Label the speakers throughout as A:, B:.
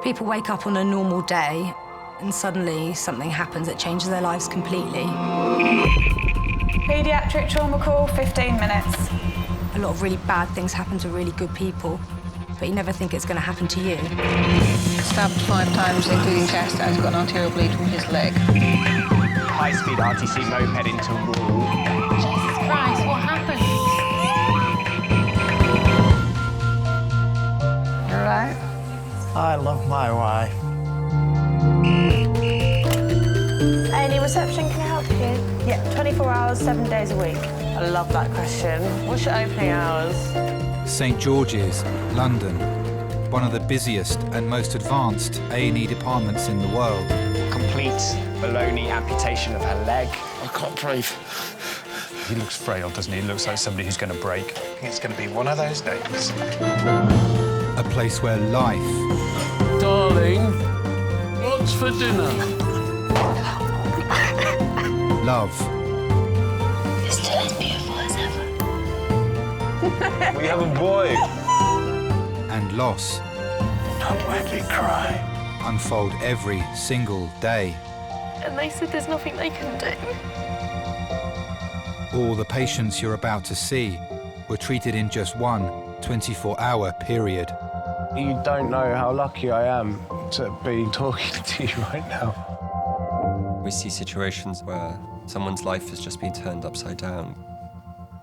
A: People wake up on a normal day and suddenly something happens that changes their lives completely.
B: Paediatric trauma call, 15 minutes.
A: A lot of really bad things happen to really good people, but you never think it's going to happen to you.
C: Stabbed 5 times, including chest, and has got an arterial bleed from his leg.
D: High-speed RTC moped into wall.
C: Jesus Christ, what happened? You all right?
E: I love my wife.
B: Any reception, can I help you? Yeah, 24 hours, 7 days a week. I love that question. What's your opening hours?
F: St George's, London, one of the busiest and most advanced A&E departments in the world.
D: Complete baloney amputation of her leg.
E: I can't breathe.
G: He looks frail, doesn't he? He looks like somebody who's going to break.
E: I think it's going to be one of those days.
F: A place where life,
H: Darling, what's for dinner?
F: love,
I: It's still as beautiful as ever.
D: We have a boy.
F: and loss
E: Don't make me cry.
F: unfold every single day.
I: And they said there's nothing they can do.
F: All the patients you're about to see were treated in just one 24-hour period.
G: You don't know how lucky I am to be talking to you right now.
J: We see situations where someone's life has just been turned upside down.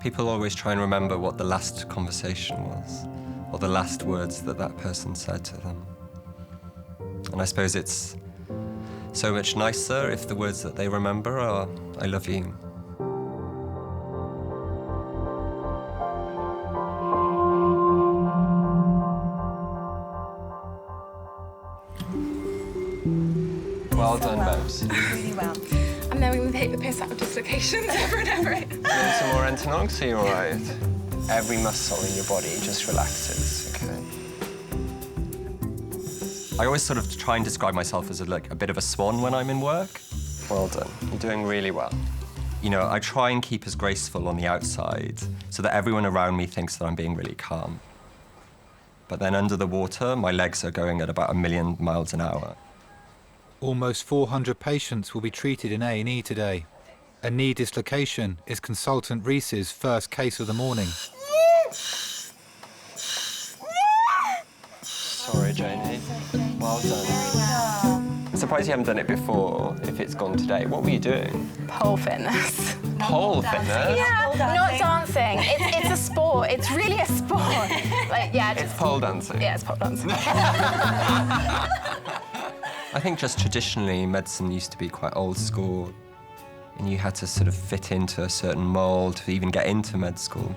J: People always try and remember what the last conversation was, or the last words that that person said to them. And I suppose it's so much nicer if the words that they remember are, "I love you." Well done, Babs.
B: Really well.
I: And then we take the piss out of dislocations over and over again.
J: Doing some more Entonox, are you all right? Every muscle in your body just relaxes, okay? I always sort of try and describe myself as a bit of a swan when I'm in work. Well done. You're doing really well. You know, I try and keep as graceful on the outside so that everyone around me thinks that I'm being really calm. But then under the water, my legs are going at about 1,000,000 miles an hour.
F: Almost 400 patients will be treated in A&E today. A knee dislocation is consultant Reese's first case of the morning.
J: Sorry, Janie. Well done. I'm surprised you haven't done it before, if it's gone today. What were you doing?
I: Pole fitness.
J: Pole fitness?
I: Yeah, not dancing. It's a sport. It's really a sport. Like, yeah,
J: It's pole dancing.
I: Yeah, it's pole dancing.
J: I think just traditionally, medicine used to be quite old school, and you had to sort of fit into a certain mold to even get into med school.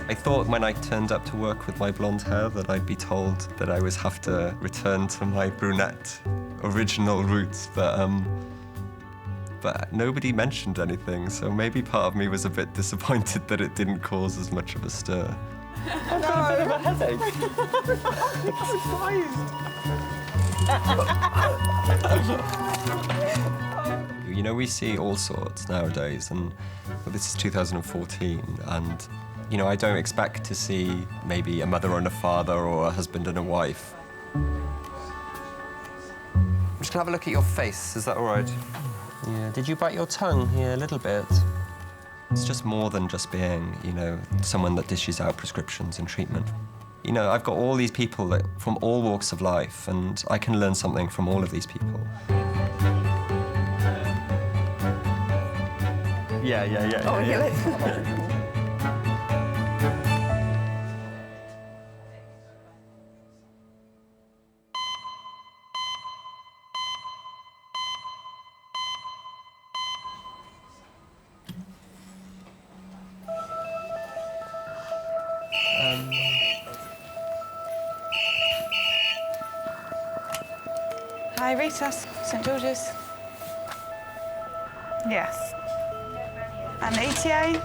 J: I thought when I turned up to work with my blonde hair that I'd be told that I would have to return to my brunette original roots, but nobody mentioned anything, so maybe part of me was a bit disappointed that it didn't cause as much of a stir.
D: I've got a bit of a headache.
J: You know, we see all sorts nowadays, and well, this is 2014, and you know, I don't expect to see maybe a mother and a father or a husband and a wife. I'm just gonna have a look at your face, is that all right? Yeah, did you bite your tongue here a little bit? It's just more than just being, you know, someone that dishes out prescriptions and treatment. You know, I've got all these people that, from all walks of life, and I can learn something from all of these people.
D: Yeah.
B: Hi, Rita, St George's. Yes. And the ETA,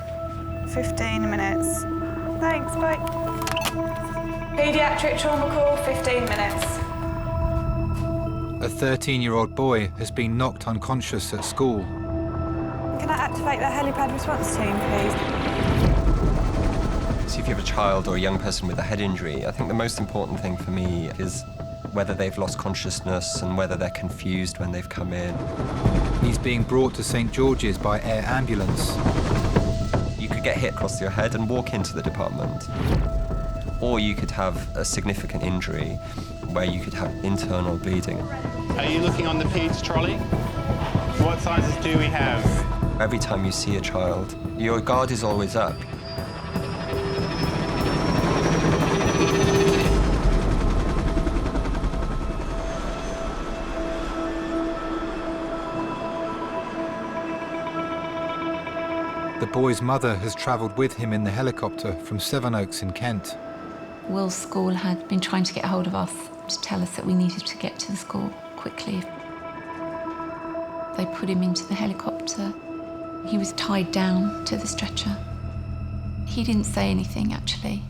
B: 15 minutes. Thanks, bye. Paediatric trauma call, 15 minutes.
F: A 13-year-old boy has been knocked unconscious at school.
B: Can I activate the helipad response team, please?
J: Obviously, if you have a child or a young person with a head injury, I think the most important thing for me is whether they've lost consciousness and whether they're confused when they've come in.
F: He's being brought to St George's by air ambulance.
J: You could get hit across your head and walk into the department. Or you could have a significant injury where you could have internal bleeding.
K: Are you looking on the peds trolley? What sizes do we have?
J: Every time you see a child, your guard is always up.
F: The boy's mother has travelled with him in the helicopter from Sevenoaks in Kent.
L: Will's school had been trying to get hold of us to tell us that we needed to get to the school quickly. They put him into the helicopter. He was tied down to the stretcher. He didn't say anything, actually.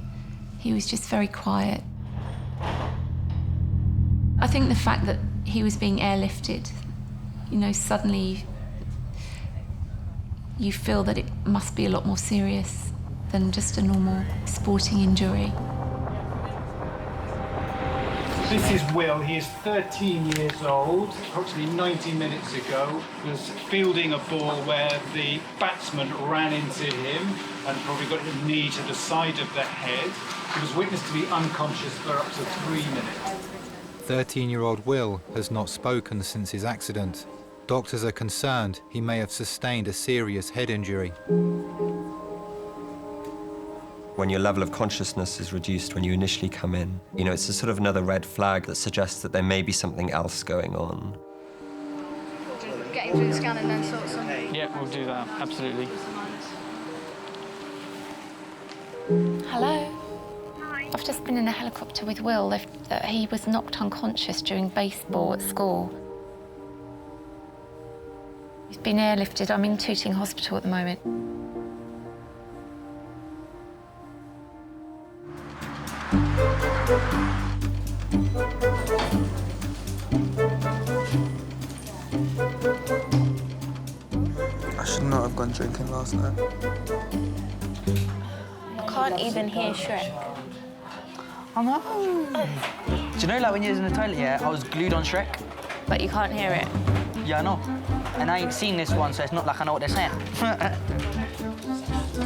L: He was just very quiet. I think the fact that he was being airlifted, you know, suddenly you feel that it must be a lot more serious than just a normal sporting injury.
M: This is Will. He is 13 years old. Approximately 90 minutes ago, was fielding a ball where the batsman ran into him and probably got his knee to the side of the head. He was witnessed to be unconscious for up to 3 minutes.
F: 13-year-old Will has not spoken since his accident. Doctors are concerned he may have sustained a serious head injury.
J: When your level of consciousness is reduced when you initially come in, you know, it's a sort of another red flag that suggests that there may be something else going on.
I: Getting through the scan and then sort something.
M: Yeah, we'll do that, absolutely.
L: Hello? I've just been in a helicopter with Will. He was knocked unconscious during baseball at school. He's been airlifted. I'm in Tooting Hospital at the moment.
N: I should not have gone drinking last night.
I: I can't even hear Shrek.
O: I know. Do you know, like, when you was in the toilet, yeah, I was glued on Shrek.
I: But you can't hear it?
O: Yeah, I know. And I ain't seen this one, so it's not like I know what they're saying.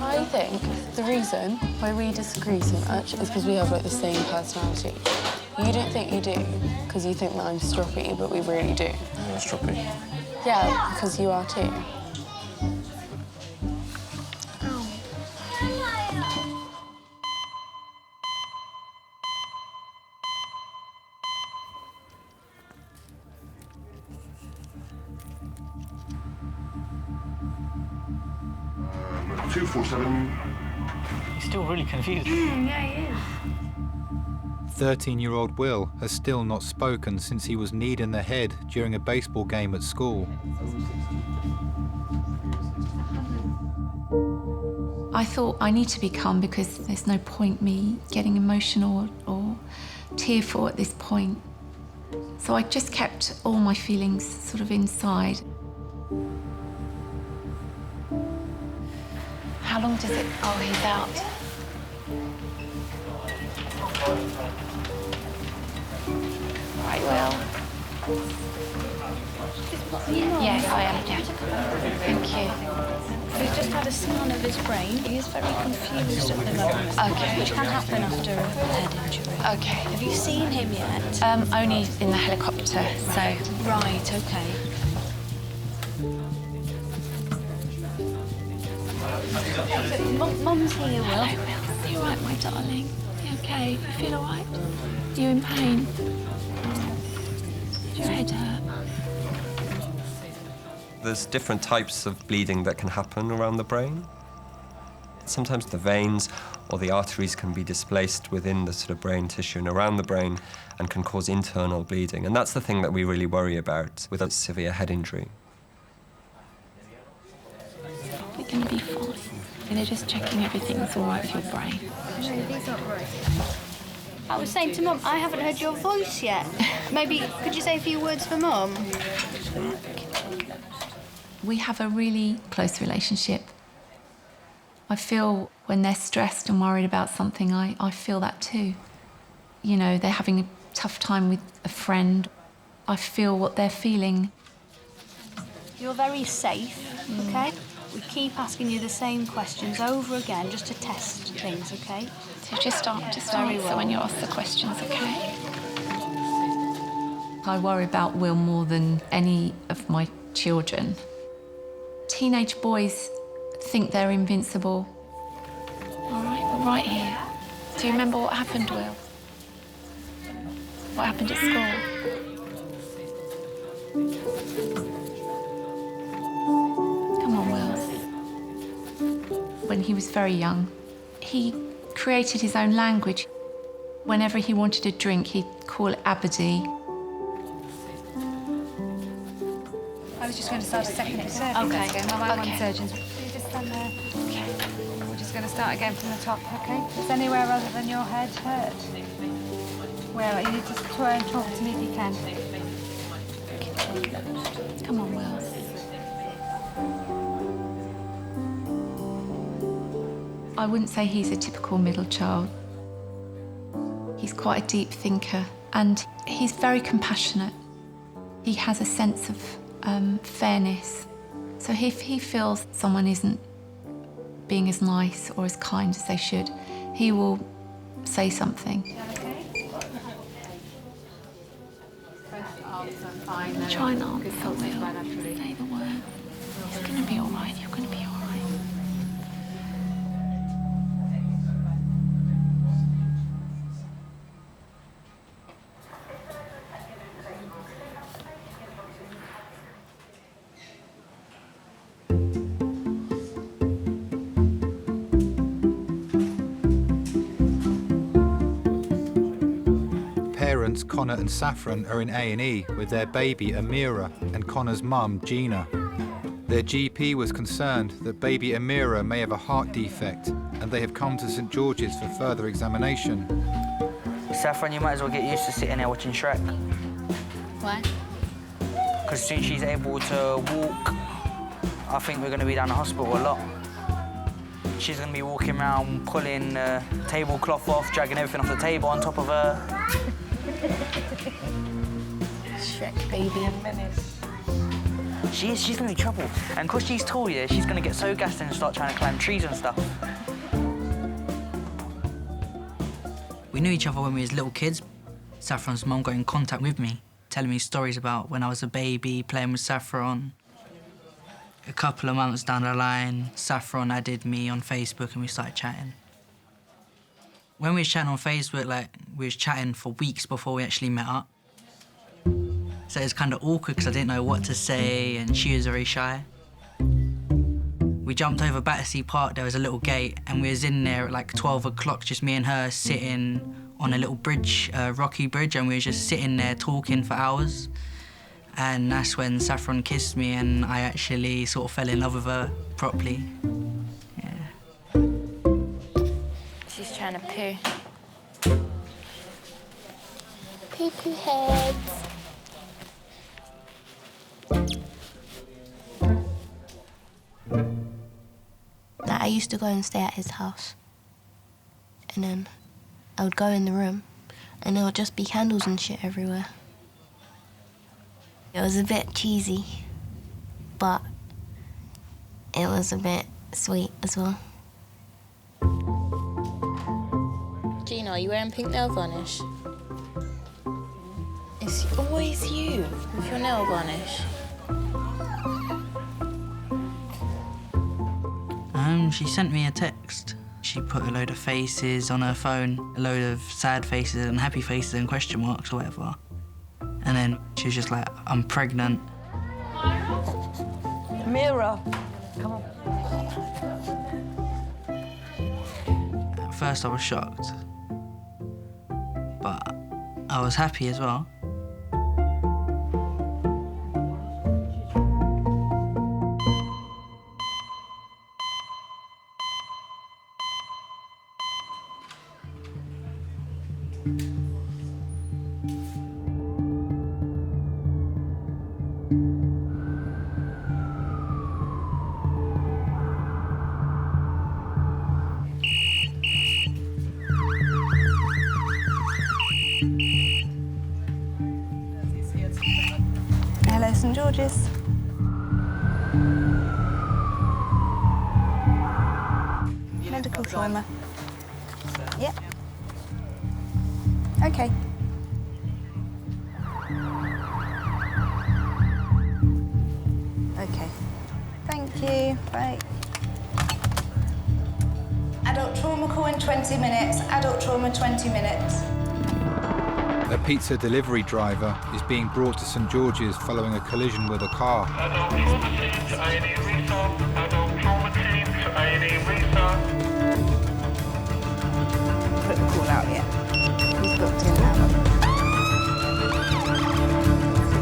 P: I think the reason why we disagree so much is because we have, like, the same personality. You don't think you do, because you think that I'm stroppy, but we really do.
E: You're stroppy.
P: Yeah, because you are too.
Q: Uh, 247.
O: He's still really confused.
I: Yeah, he is.
F: 13-year-old Will has still not spoken since he was kneed in the head during a baseball game at school.
L: I thought I need to be calm because there's no point me getting emotional or tearful at this point. So I just kept all my feelings sort of inside. How long does it... Oh, he's out. Right, Will. Yes, I am, yeah. Thank you.
I: We've just had a scan of his brain. He is very confused at the moment.
L: Okay.
I: Which can happen after a head injury.
L: Okay.
I: Have you seen him yet?
L: Only in the helicopter, so...
I: Right, okay. Mum's here, Will.
L: Hello, Will. You all right, my darling? You okay? You feel all right? You in pain? Does your head hurt?
J: There's different types of bleeding that can happen around the brain. Sometimes the veins or the arteries can be displaced within the sort of brain tissue and around the brain and can cause internal bleeding. And that's the thing that we really worry about with a severe head injury.
L: You're going to be fine. They're just checking everything's all right with your brain.
I: No, these aren't right. I was saying to Mum, I haven't heard your voice yet. Maybe, could you say a few words for Mum?
L: We have a really close relationship. I feel when they're stressed and worried about something, I feel that too. You know, they're having a tough time with a friend. I feel what they're feeling.
I: You're very safe, OK? We keep asking you the same questions over again just to test things, OK?
L: So just answer when you ask the questions, OK? I worry about Will more than any of my children. Teenage boys think they're invincible. All right, we're right here. Do you remember what happened, Will? What happened at school? Come on, Will. When he was very young, he created his own language. Whenever he wanted a drink, he'd call it Aberdeen.
A: I was just going to start a second surgeon.
I: Okay.
A: My one surgeons. So you just stand there. Okay. We're just going to start again from the top, okay? Is anywhere other than your head hurt? Where? You need to try and talk to me if you can.
L: Come on, Will. I wouldn't say he's a typical middle child. He's quite a deep thinker and he's very compassionate. He has a sense of fairness. So if he feels someone isn't being as nice or as kind as they should, he will say something. Try and answer, Will. Say the word. It's going to be all right. You're going to be all right.
F: Parents Connor and Saffron are in A&E with their baby Amira and Connor's mum Gina. Their GP was concerned that baby Amira may have a heart defect and they have come to St George's for further examination.
O: Saffron, you might as well get used to sitting there watching Shrek.
I: Why?
O: Because soon she's able to walk, I think we're going to be down the hospital a lot. She's going to be walking around, pulling the tablecloth off, dragging everything off the table on top of her.
I: Shrek baby a menace.
O: She's going to be trouble. And because she's tall, yeah, she's going to get so gassed and start trying to climb trees and stuff.
R: We knew each other when we was little kids. Saffron's mum got in contact with me, telling me stories about when I was a baby, playing with Saffron. A couple of months down the line, Saffron added me on Facebook and we started chatting. When we was chatting on Facebook, we was chatting for weeks before we actually met up. So it was kind of awkward because I didn't know what to say and she was very shy. We jumped over Battersea Park, there was a little gate, and we was in there at 12 o'clock, just me and her sitting on a little bridge, rocky bridge, and we was just sitting there talking for hours. And that's when Saffron kissed me and I actually sort of fell in love with her properly. Yeah.
I: She's trying to poo. Poo-poo heads.
S: I used to go and stay at his house. And then I would go in the room and there would just be candles and shit everywhere. It was a bit cheesy, but it was a bit sweet as well.
I: Gina, are you wearing pink nail varnish? It's always you with your nail varnish.
R: She sent me a text. She put a load of faces on her phone, a load of sad faces and happy faces and question marks or whatever. And then she was just like, I'm pregnant.
B: Amira, come on.
R: At first I was shocked, but I was happy as well.
B: George's. Medical trauma. Yep. Okay. Okay. Thank you. Bye. Adult trauma call in 20 minutes. Adult trauma 20 minutes.
F: A pizza delivery driver is being brought to St George's following a collision with a car.
Q: Adult trauma team to A&E restart. Adult trauma team to A&E restart.
B: Put the call out yet. He's booked in now.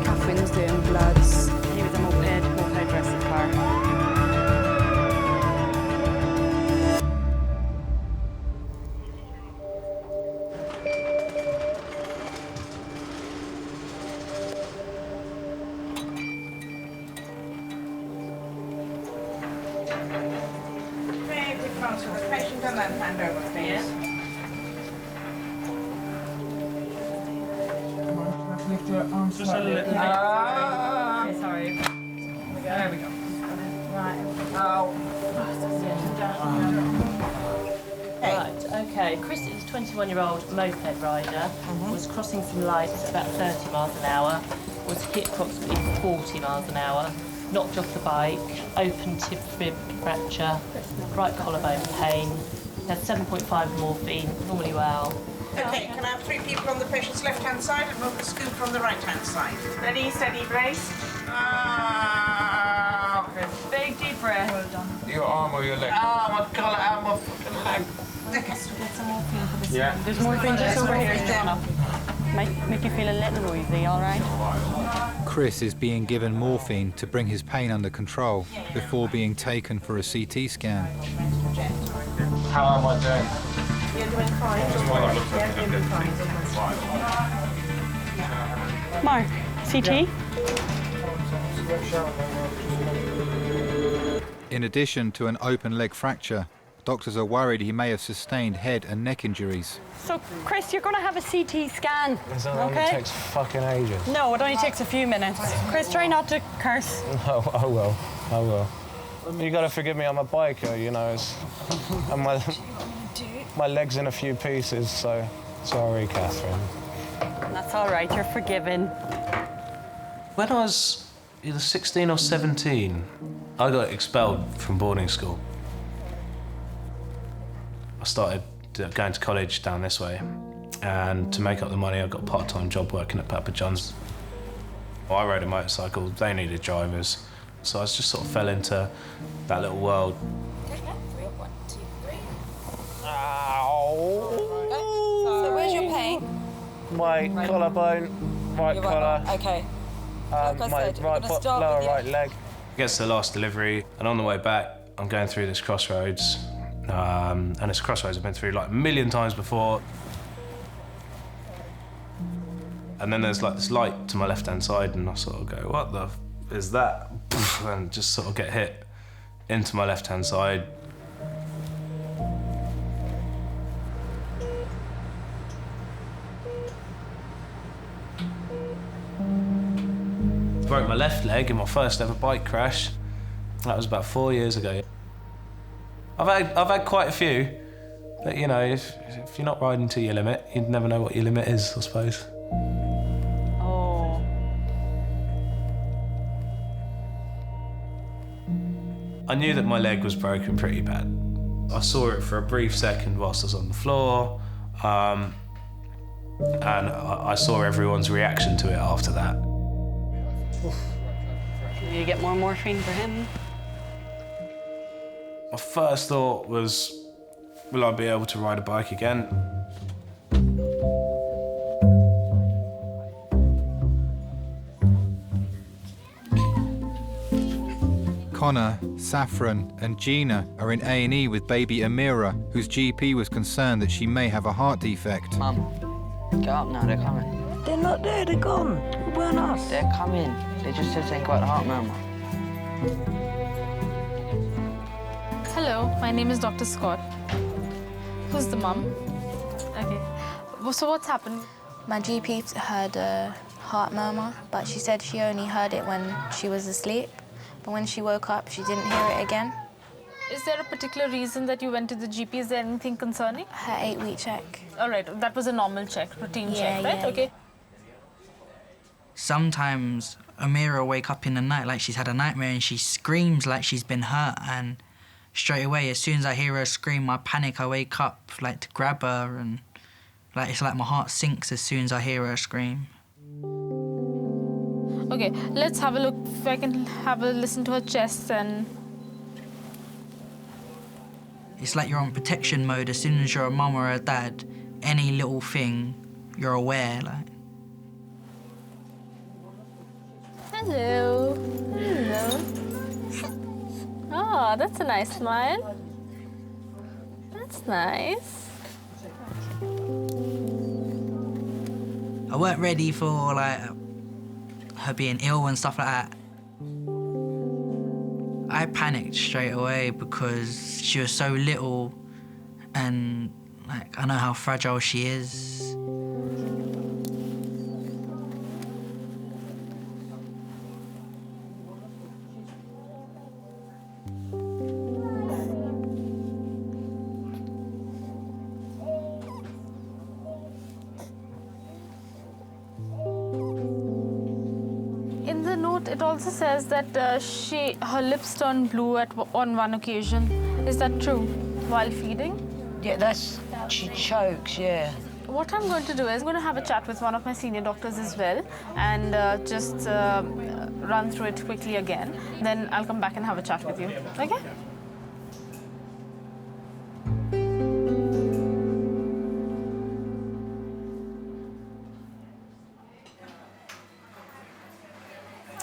B: Catherine's doing bloods. He was a moped rescue car.
T: Patient on that handover, please. Lift your arms just a little bit. Okay, sorry. There we go. Right.
U: Right, okay. Chris is a 21-year-old moped rider, was crossing some lights at about 30 miles an hour, was hit approximately 40 miles an hour, knocked off the bike, open tib rib fracture, right collarbone pain, had 7.5 morphine, normally well.
T: Okay, can I have 3 people on the patient's left-hand side and move the scoop from the right-hand side? Steady, steady, brace. Big deep breath. Well done.
Q: Your arm or your leg?
T: Oh, my God, my fucking leg. Okay.
A: Get some morphine for this.
Q: Yeah.
P: There's morphine just over here, Joanna. Make you feel a little woozy, all right?
F: Chris is being given morphine to bring his pain under control before being taken for a CT scan.
Q: How am I doing?
T: You're doing fine. Yeah, you're doing fine.
P: Mark, CT?
F: In addition to an open leg fracture, doctors are worried he may have sustained head and neck injuries.
P: So, Chris, you're going to have a CT scan,
G: That only takes fucking ages.
P: No, it only takes a few minutes. Chris, try not to curse.
G: No, I will. I will. You got to forgive me, I'm a biker, you know. And my leg's in a few pieces, so sorry, Catherine.
P: That's all right, you're forgiven.
G: When I was either 16 or 17, I got expelled from boarding school. I started going to college down this way, and to make up the money, I got a part-time job working at Papa John's. I rode a motorcycle, they needed drivers, so I just sort of fell into that little world.
B: So where's your pain?
G: My collarbone, right collar.
B: Okay.
G: My right foot, lower right leg. Gets to the last delivery, and on the way back, I'm going through this crossroads. And it's a crossroads I've been through like a million times before. And then there's like this light to my left-hand side, and I sort of go, what the f is that? And just sort of get hit into my left-hand side. Broke my left leg in my first ever bike crash. That was about 4 years ago. I've had quite a few, but you know, if you're not riding to your limit, you'd never know what your limit is, I suppose.
P: Oh.
G: I knew that my leg was broken pretty bad. I saw it for a brief second whilst I was on the floor, and I saw everyone's reaction to it after that.
P: You get more morphine for him?
G: My first thought was, will I be able to ride a bike again?
F: Connor, Saffron and Gina are in A&E with baby Amira, whose GP was concerned that she may have a heart defect.
R: Mum, get up now, they're coming.
B: They're not there, they're gone. Who weren't us?
R: They're coming. They just said something about the heart murmur.
V: Hello, my name is Dr. Scott. Who's the mum? Okay. So what's happened?
S: My GP heard a heart murmur, but she said she only heard it when she was asleep. But when she woke up, she didn't hear it again.
V: Is there a particular reason that you went to the GP? Is there anything concerning?
S: Her 8-week check.
V: All right, that was a normal check, routine check, right?
S: Yeah.
V: Okay.
R: Sometimes Amira will wake up in the night like she's had a nightmare and she screams like she's been hurt, and straight away, as soon as I hear her scream, I panic, I wake up like to grab her, and like it's like my heart sinks as soon as I hear her scream.
V: Okay, let's have a look if I can have a listen to her chest and...
R: It's like you're on protection mode. As soon as you're a mum or a dad, any little thing, you're aware, like.
V: Hello. Hello. Oh, that's a nice smile. That's nice.
R: I weren't ready for like her being ill and stuff like that. I panicked straight away because she was so little, and like I know how fragile she is.
V: In the note, it also says that her lips turned blue on one occasion. Is that true? While feeding?
C: Yeah, she chokes, yeah.
V: What I'm going to do is I'm going to have a chat with one of my senior doctors as well and just run through it quickly again. Then I'll come back and have a chat with you. Okay?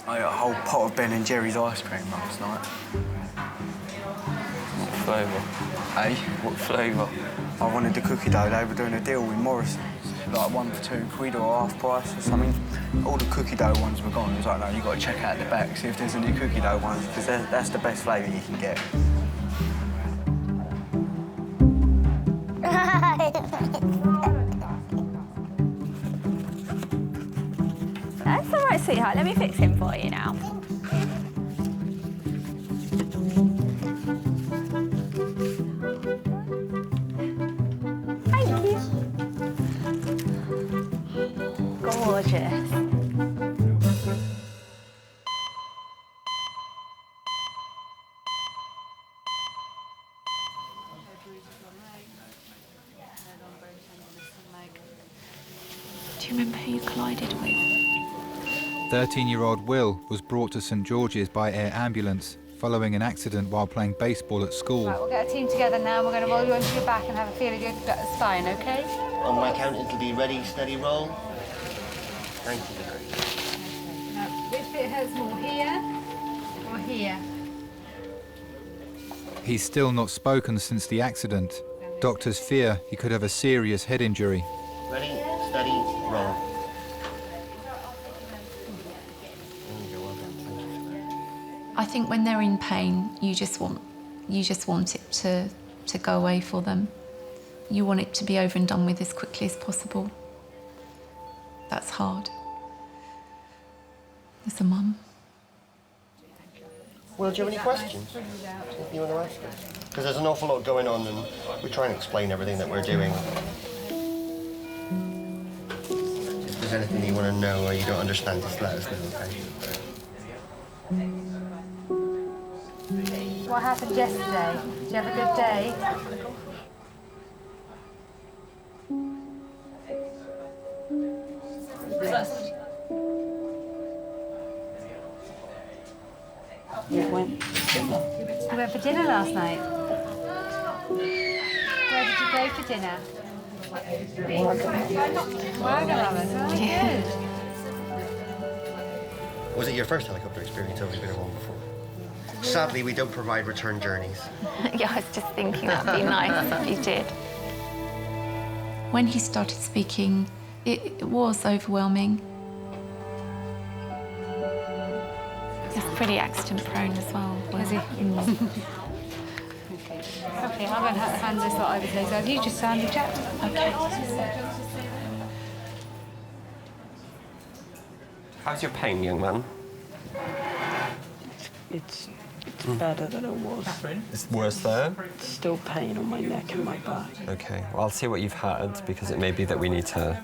N: I got a whole pot of Ben and Jerry's ice cream last night.
J: What flavour?
N: Hey?
J: What flavour?
N: I wanted the cookie dough. They were doing a deal with Morrison's, like 1 for £2 or half price or something. All the cookie dough ones were gone. It was like, no, you've got to check out the back, see if there's any cookie dough ones, because that's the best flavour you can get.
A: That's all right, sweetheart. Let me fix him for you now. Thank you. Gorgeous.
L: Do you remember who you collided with?
F: 13-year-old Will was brought to St George's by air ambulance following an accident while playing baseball at school.
A: Right, we'll get a team together now. We're going to roll you onto your back and have a feel of your spine, okay?
H: On my count, it'll be ready, steady, roll. Thank you.
A: Now, which bit hurts more, here or here?
F: He's still not spoken since the accident. Doctors fear he could have a serious head injury.
H: Ready, steady, roll.
L: I think when they're in pain, you just want it to go away for them. You want it to be over and done with as quickly as possible. That's hard. As a mum.
H: Well, do you have any questions? If you want to ask us? Because there's an awful lot going on and we try and explain everything that we're doing. If there's anything you want to know or you don't understand, just let us know, okay?
A: What happened yesterday? Did you have a good day?
C: You went
A: You went for dinner last night. Where did you go for dinner? Wagamama's. Oh, good.
H: Was it your first helicopter experience or have you been on one before? Sadly, we don't provide return journeys.
L: Yeah, I was just thinking that'd be nice if you did. When he started speaking, it was overwhelming. He's pretty accident prone as well.
A: Is he? Okay, I'm going to hand this lot over to you. So you just sound your chat.
L: Okay.
J: How's your pain, young man?
C: It's better than it was.
J: It's worse there?
C: Still pain on my neck and my back.
J: Okay, well, I'll see what you've had, because it may be that we need to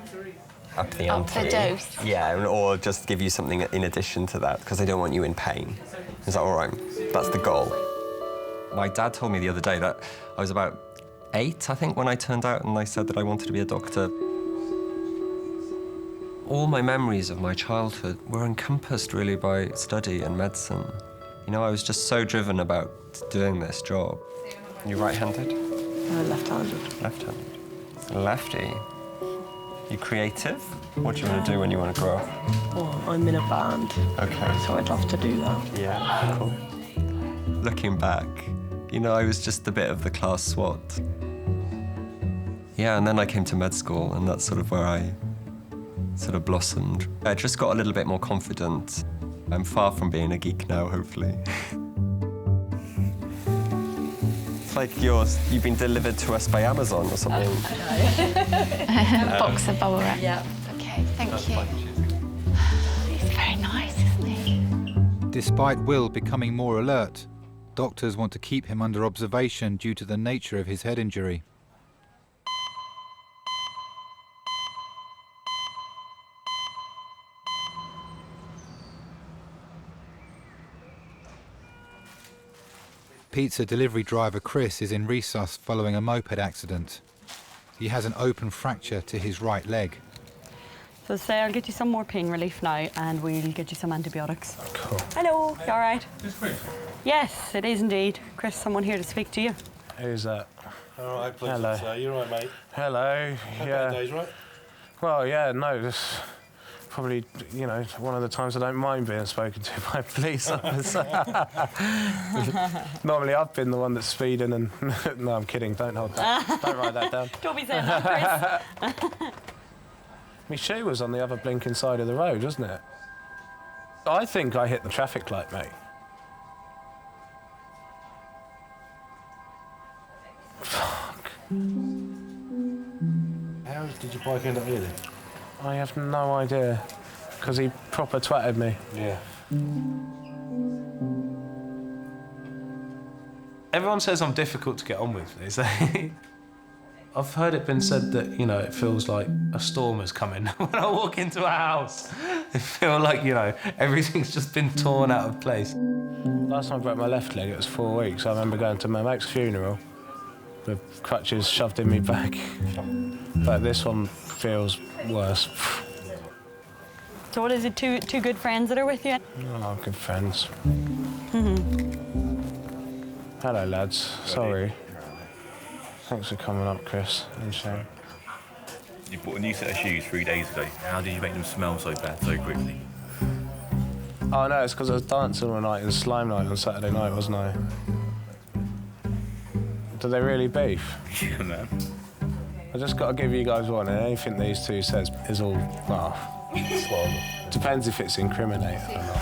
J: up the
L: Up the
J: ante.
L: dose.
J: Yeah, or just give you something in addition to that, because I don't want you in pain. Is that all right? That's the goal. My dad told me the other day that I was about 8, I think, when I turned out and I said that I wanted to be a doctor. All my memories of my childhood were encompassed really by study and medicine. You know, I was just so driven about doing this job. You right-handed?
C: Left-handed.
J: Left-handed. Lefty. You creative? What do you want to do when you want to grow up?
C: Well, I'm in a band.
J: Okay.
C: So I'd love to do that.
J: Yeah, cool. Looking back, you know, I was just a bit of the class SWAT. Yeah, and then I came to med school, and that's sort of where I sort of blossomed. I just got a little bit more confident. I'm far from being a geek now, hopefully. It's like you've been delivered to us by Amazon or something.
L: Box of bubble wrap.
U: Yeah.
L: Okay, thank you. He's very nice, isn't he?
F: Despite Will becoming more alert, doctors want to keep him under observation due to the nature of his head injury. Pizza delivery driver Chris is in resus following a moped accident. He has an open fracture to his right leg.
D: So say I'll get you some more pain relief now and we'll get you some antibiotics.
G: Cool.
D: Hello, you all right?
G: It's Chris.
D: Yes, it is indeed. Chris, someone here to speak to you.
G: Who's that?
K: All right, pleasure.
G: Hello.
K: So you're right, mate.
G: Hello.
K: Had
G: Yeah.
K: bad days, right?
G: Well, yeah, no, this probably, you know, one of the times I don't mind being spoken to by a police officer. Normally I've been the one that's speeding and... No, I'm kidding, don't hold that. Don't write that down.
D: Don't be saying that, Chris.
G: My shoe was on the other blinking side of the road, wasn't it? I think I hit the traffic light, mate. Fuck.
K: How did your bike end up here then?
G: I have no idea, because he proper twatted me.
K: Yeah.
G: Everyone says I'm difficult to get on with, they say. I've heard it been said that, you know, it feels like a storm has come in when I walk into a house. I feel like, you know, everything's just been torn out of place. Last time I broke my left leg, it was 4 weeks. I remember going to my mate's funeral with crutches shoved in me back. But this one feels worse.
D: So what is it, two good friends that are with you?
G: Oh, good friends. Hello, lads. Sorry. Thanks for coming up, Chris and Sharon.
W: You bought a new set of shoes 3 days ago. How did you make them smell so bad so quickly?
G: Oh, no, it's because I was dancing all night in Slime Night on Saturday night, wasn't I? Do they really beef?
W: Yeah, man.
G: I just got to give you guys one, and anything these two says is all, well, depends if it's incriminating or not.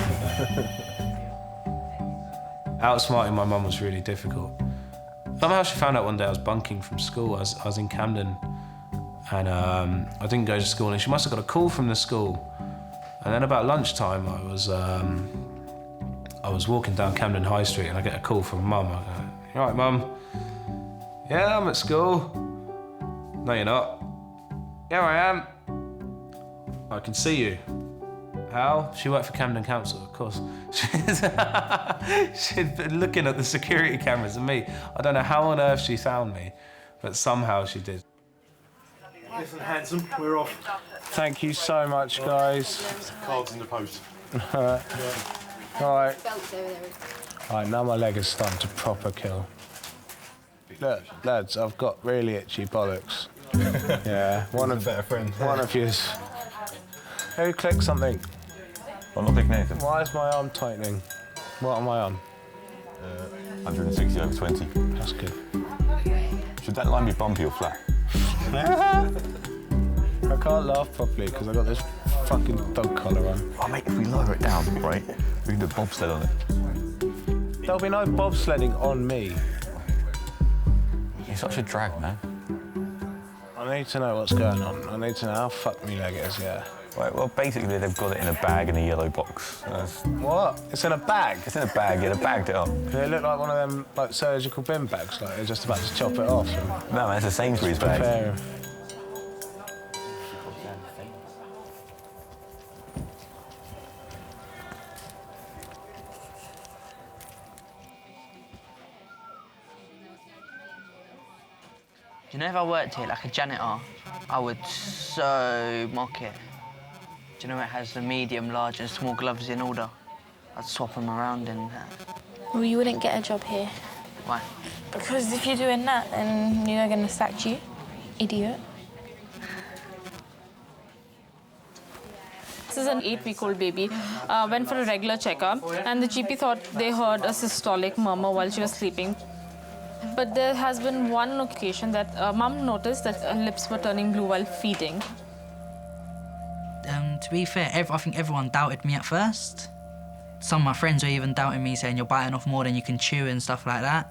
G: Outsmarting my mum was really difficult. Somehow she found out one day I was bunking from school. I was in Camden, and I didn't go to school, and she must have got a call from the school. And then about lunchtime, I was walking down Camden High Street, and I get a call from Mum. I go, "You all right, Mum?" "Yeah, I'm at school." "No, you're not." "Yeah, I am." "I can see you." "How?" She worked for Camden Council, of course. She'd been looking at the security cameras and me. I don't know how on earth she found me, but somehow she did.
K: Listen, handsome, we're off.
G: Thank you so much, guys.
K: Cards in the post.
G: All right. All right. All right, now my leg is starting to proper kill. Look, lads, I've got really itchy bollocks. Yeah, one of you's. Who clicked something?
W: I'm not clicking anything.
G: Why is my arm tightening? What am I on?
W: 160/20.
G: That's good.
W: Should that line be bumpy or flat?
G: I can't laugh properly because I've got this fucking dog collar on.
W: Oh, mate, if we lower it down, right, we can do a bobsled on it.
G: There'll be no bobsledding on me.
W: You're such a drag, man.
G: I need to know what's going on. I need to know how fucked my leg is, yeah.
E: Right, well, basically, they've got it in a bag in a yellow box.
K: What? It's in a bag?
E: It's in a bag, yeah, they bagged it up.
K: They look like one of them like surgical bin bags, like they're just about to chop it off.
E: No, man, it's a Sainsbury's bag.
K: Prepare.
R: You know, if I worked here like a janitor, I would so mock it. Do you know it has the medium, large and small gloves in order? I'd swap them around and...
V: Well, you wouldn't get a job here.
R: Why?
V: Because if you're doing that, then you're going to sack you. Idiot. This is an 8-week-old baby. Went for a regular checkup, and the GP thought they heard a systolic murmur while she was sleeping. But there has been one occasion that mum noticed that her lips were turning blue while feeding.
R: To be fair, I think everyone doubted me at first. Some of my friends were even doubting me, saying you're biting off more than you can chew and stuff like that.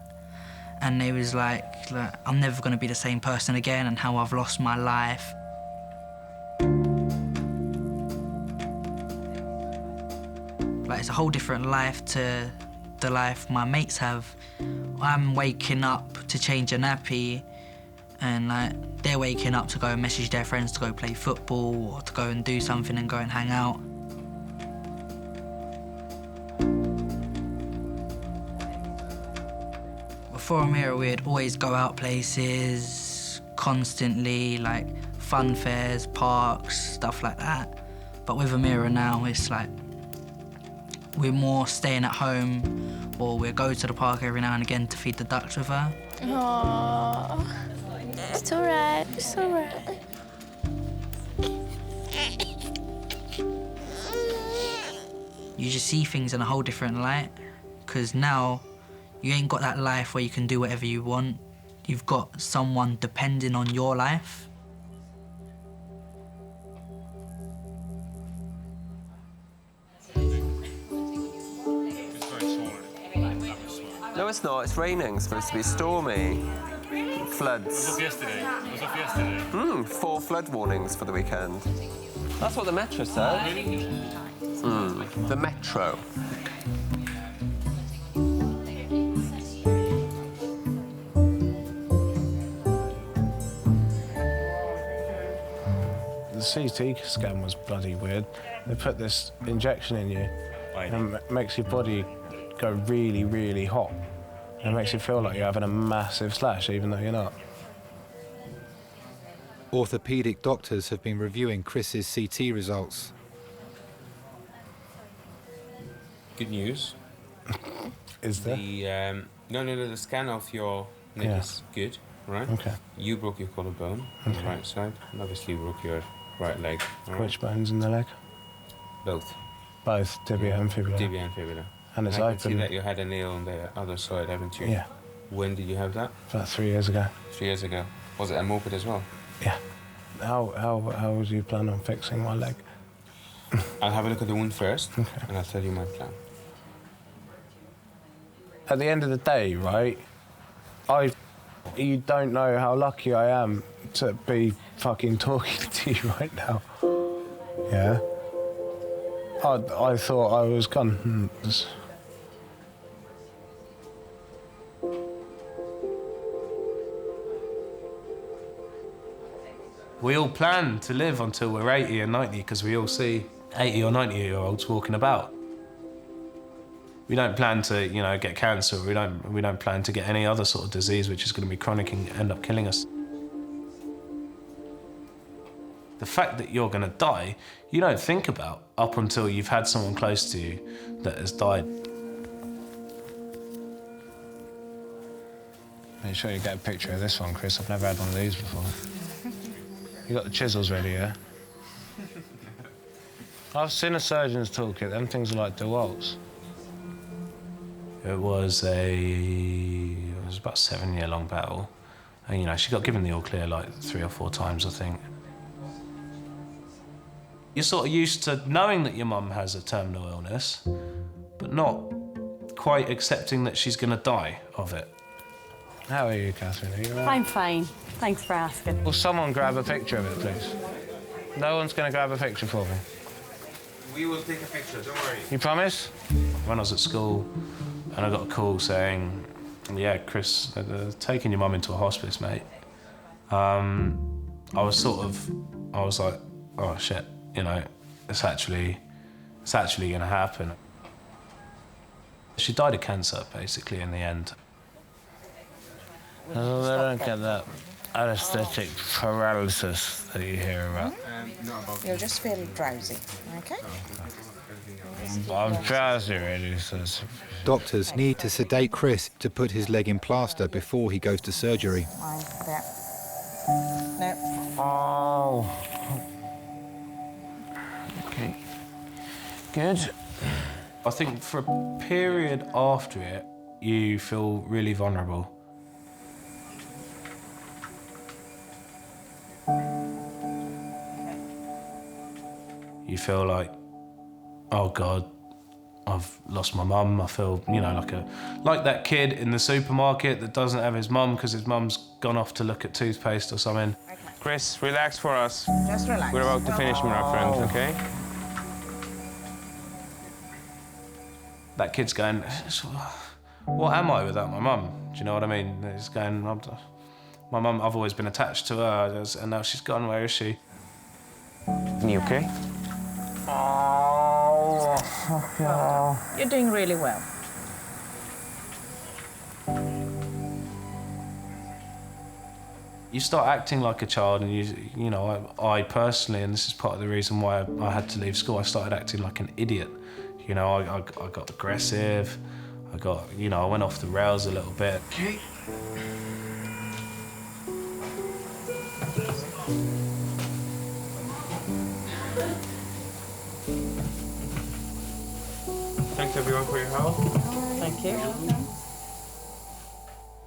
R: And they was like I'm never going to be the same person again and how I've lost my life. Like, it's a whole different life to the life my mates have. I'm waking up to change a nappy, and like they're waking up to go and message their friends to go play football or to go and do something and go and hang out. Before Amira, we'd always go out places constantly, like fun fairs, parks, stuff like that. But with Amira now, it's like we're more staying at home, or we'll go to the park every now and again to feed the ducks with her.
V: Aww. It's all right. It's all right.
R: You just see things in a whole different light, because now you ain't got that life where you can do whatever you want. You've got someone depending on your life.
J: No, it's not. It's raining. It's supposed to be stormy. Floods.
W: It was off yesterday. It was off yesterday.
J: 4 flood warnings for the weekend. That's what the Metro said. The Metro.
K: The CT scan was bloody weird. They put this injection in you and it makes your body go really, really hot. And it makes you feel like you're having a massive slash, even though you're not.
F: Orthopaedic doctors have been reviewing Chris's CT results.
M: Good news.
K: Is there?
M: The scan of your neck is good, right?
K: Okay.
M: You broke your collarbone on the right side, and obviously you broke your right leg. Right?
K: Which bones in the leg?
M: Both.
K: Both, tibia and fibula.
M: Tibia and fibula.
K: And it's
M: I can see
K: open.
M: that you had a nail on the other side, haven't you?
K: Yeah.
M: When did you have that?
K: About 3 years ago.
M: 3 years ago. Was it a moped as well?
K: Yeah. How would you plan on fixing my leg?
M: I'll have a look at the wound first, and I'll tell you my plan.
K: At the end of the day, right, you don't know how lucky I am to be fucking talking to you right now. Yeah? I thought I was gone.
G: We all plan to live until we're 80 and 90 because we all see 80 or 90-year-olds walking about. We don't plan to, get cancer. We don't plan to get any other sort of disease which is going to be chronic and end up killing us. The fact that you're going to die, you don't think about up until you've had someone close to you that has died.
K: Make sure you get a picture of this one, Chris. I've never had one of these before. You got the chisels ready, yeah? I've seen a surgeon's toolkit. Them things are like DeWalt's.
G: It was about a 7-year-long battle. And, she got given the all clear like 3 or 4 times, I think. You're sort of used to knowing that your mum has a terminal illness, but not quite accepting that she's going to die of it.
K: How are you, Catherine? Are you all right?
D: I'm fine. Thanks for asking.
K: Will someone grab a picture of it, please? No one's going to grab a picture for me.
M: We will take a picture, don't worry.
K: You promise?
G: When I was at school and I got a call saying, yeah, Chris, they're taking your mum into a hospice, mate. I was like, oh shit, you know, it's actually going to happen. She died of cancer, basically, in the end.
K: No, they don't get that anesthetic paralysis that you hear about.
I: You'll just feel drowsy, okay?
K: I'm drowsy really, so...
F: Doctors need to sedate Chris to put his leg in plaster before he goes to surgery.
I: There. No.
K: Oh. Okay. Good.
G: I think for a period after it, you feel really vulnerable. You feel like, oh God, I've lost my mum. I feel, you know, like that kid in the supermarket that doesn't have his mum because his mum's gone off to look at toothpaste or something.
M: Chris, relax for us.
I: Just relax.
M: We're about to finish, my friend, okay?
G: That kid's going, what am I without my mum? Do you know what I mean? He's going, my mum, I've always been attached to her, and now she's gone, where is she?
M: You okay?
I: You're doing really well.
G: You start acting like a child, and you know, I personally, and this is part of the reason why I had to leave school, I started acting like an idiot. You know, I got aggressive, I went off the rails a little bit.
K: Okay.
M: Thanks everyone for your help.
I: Thank you.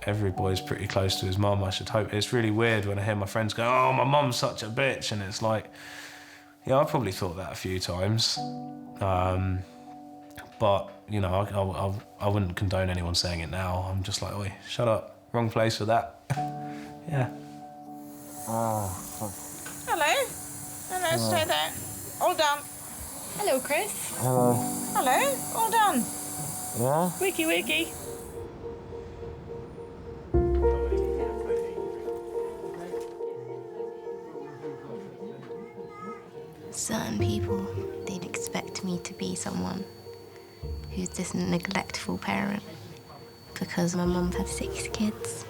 G: Every boy's pretty close to his mum, I should hope. It's really weird when I hear my friends go, oh, my mum's such a bitch, and it's like, yeah, I probably thought that a few times. But, you know, I wouldn't condone anyone saying it now. I'm just like, oi, shut up, wrong place for that. Yeah.
K: Oh.
I: Hello. Hello, stay there. All done.
V: Hello, Chris.
K: Hello.
I: Hello, all done.
K: Yeah?
V: Wiki, wiki.
S: Certain people, they'd expect me to be someone who's this neglectful parent because my mum had 6 kids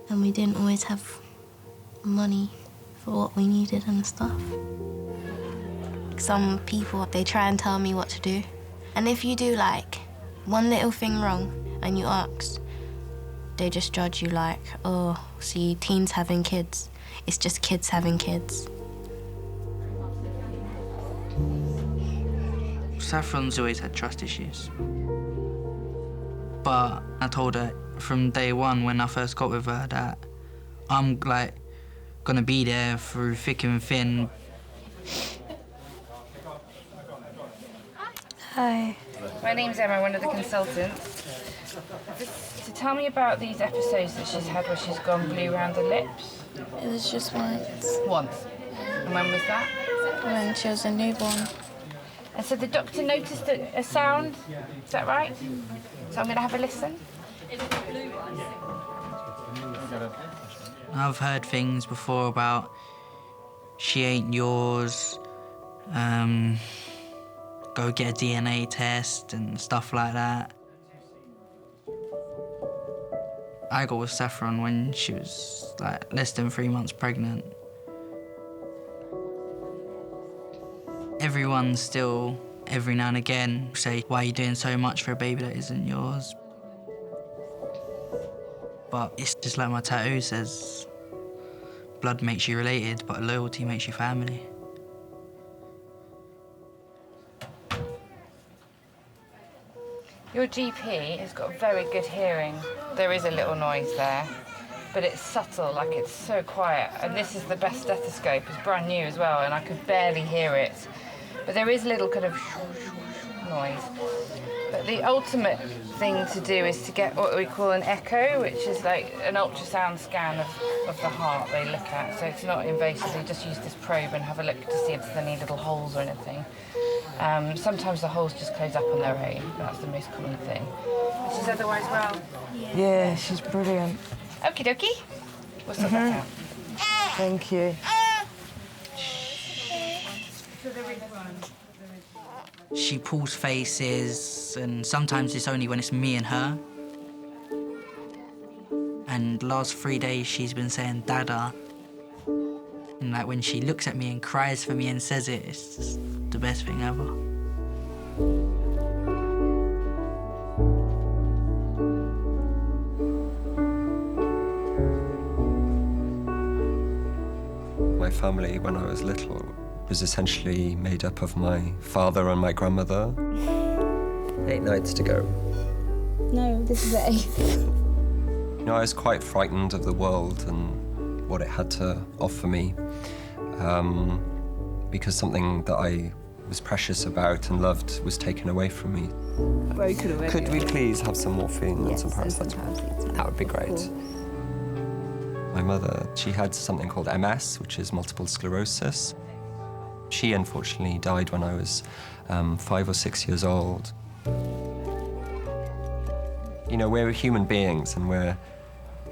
S: and we didn't always have money for what we needed and stuff. Some people, they try and tell me what to do. And if you do like one little thing wrong and you ask, they just judge you like, oh, see, teens having kids. It's just kids having kids.
R: Saffron's always had trust issues. But I told her from day one when I first got with her that I'm like gonna be there through thick and thin.
A: Hi. My name's Emma, one of the consultants. So tell me about these episodes that she's had where she's gone blue around the lips.
P: It was just once.
A: Once? And when was that?
P: When she was a newborn.
A: And so the doctor noticed a sound, is that right? So I'm going to have a listen.
R: I've heard things before about she ain't yours, go get a DNA test and stuff like that. I got with Saffron when she was like less than 3 months pregnant. Everyone still, every now and again, say, why are you doing so much for a baby that isn't yours? But it's just like my tattoo says, blood makes you related, but loyalty makes you family.
A: Your GP has got very good hearing. There is a little noise there, but it's subtle, like it's so quiet. And this is the best stethoscope, it's brand new as well, and I could barely hear it. But there is a little kind of noise. But the ultimate thing to do is to get what we call an echo, which is like an ultrasound scan of the heart they look at. So it's not invasive, they just use this probe and have a look to see if there's any little holes or anything. Sometimes the holes just close up on their own, that's the most common thing. She's otherwise well?
B: Yeah, she's brilliant.
A: Okie dokie. We'll sort that out.
B: Thank you.
R: She pulls faces, and sometimes it's only when it's me and her. And the last 3 days she's been saying Dada. And like when she looks at me and cries for me and says it, it's just the best thing ever.
J: My family, when I was little, was essentially made up of my father and my grandmother. 8 nights to go.
S: No, this is the 8th.
J: You know, I was quite frightened of the world and what it had to offer me, because something that I was precious about and loved was taken away from me. Could we please have some morphine and some paracetamol? That would be great. My mother, she had something called MS, which is multiple sclerosis. She unfortunately died when I was 5 or 6 years old. You know, we're human beings and we're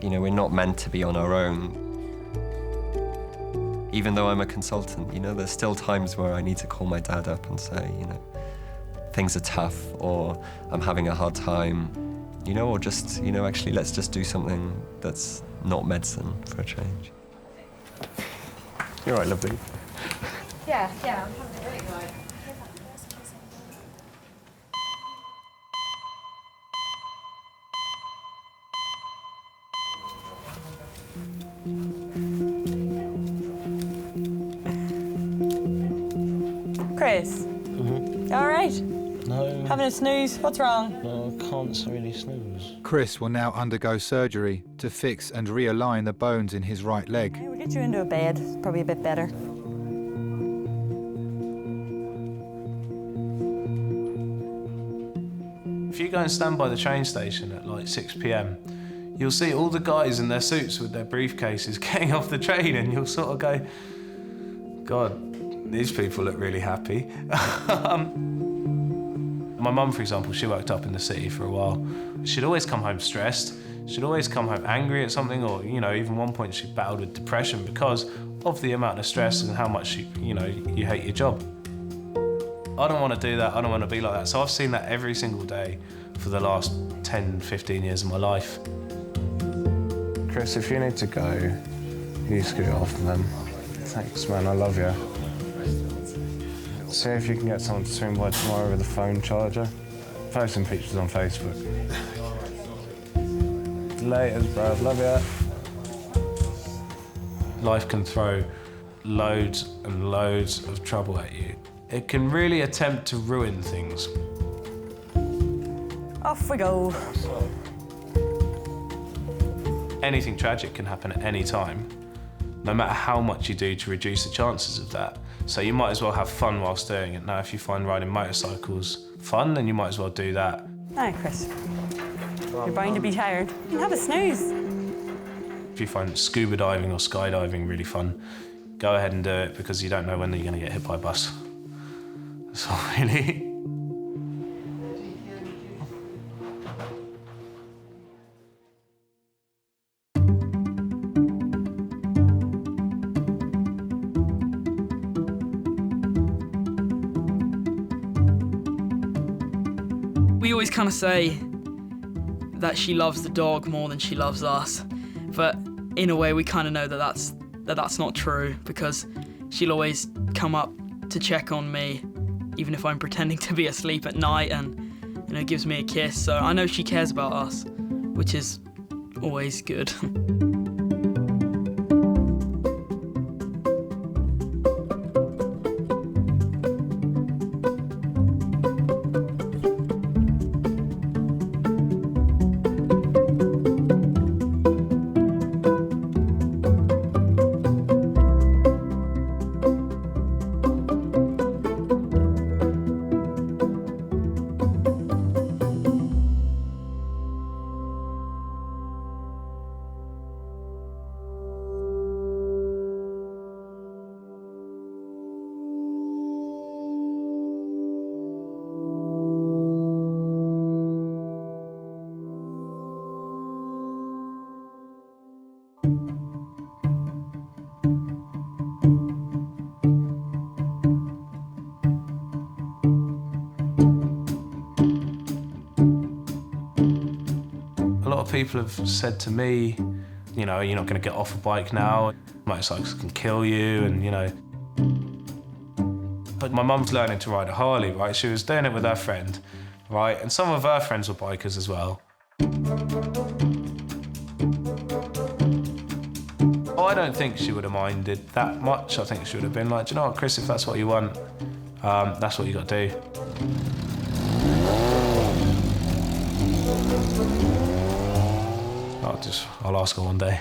J: not meant to be on our own. Even though I'm a consultant, you know, there's still times where I need to call my dad up and say, you know, things are tough or I'm having a hard time, you know, or just, you know, actually let's just do something that's not medicine for a change. You're right, lovely.
S: Yeah, I'm having a really good.
D: Chris, you all right?
C: No.
D: Having a snooze? What's wrong?
C: No, I can't really snooze.
F: Chris will now undergo surgery to fix and realign the bones in his right leg.
D: We'll get you into a bed. It's probably a bit better.
G: If you go and stand by the train station at like 6 p.m, you'll see all the guys in their suits with their briefcases getting off the train and you'll sort of go, God, these people look really happy. My mum, for example, she worked up in the city for a while. She'd always come home stressed. She'd always come home angry at something, or, you know, even one point she battled with depression because of the amount of stress and how much, you hate your job. I don't want to do that. I don't want to be like that. So I've seen that every single day for the last 10, 15 years of my life.
K: Chris, if you need to go, you scoot off then. Thanks, man. I love you. See if you can get someone to swing by tomorrow with a phone charger. Post some pictures on Facebook. Laters, bro. Love you.
G: Life can throw loads and loads of trouble at you. It can really attempt to ruin things.
D: Off we go.
G: Anything tragic can happen at any time, no matter how much you do to reduce the chances of that. So you might as well have fun whilst doing it. Now, if you find riding motorcycles fun, then you might as well do that.
D: Hi, Chris. You're bound to be tired. You can have a snooze.
G: If you find scuba diving or skydiving really fun, go ahead and do it because you don't know when you're going to get hit by a bus. That's all, really.
O: We always kind of say that she loves the dog more than she loves us, but in a way we kind of know that that's not true, because she'll always come up to check on me even if I'm pretending to be asleep at night, and gives me a kiss. So I know she cares about us, which is always good.
G: people have said to me, you know, you're not going to get off a bike now. Motorcycles can kill you, and you know. But my mum's learning to ride a Harley, right? She was doing it with her friend, right? And some of her friends were bikers as well. I don't think she would have minded that much. I think she would have been like, do you know what, Chris, if that's what you want, that's what you got to do. I'll ask her one day.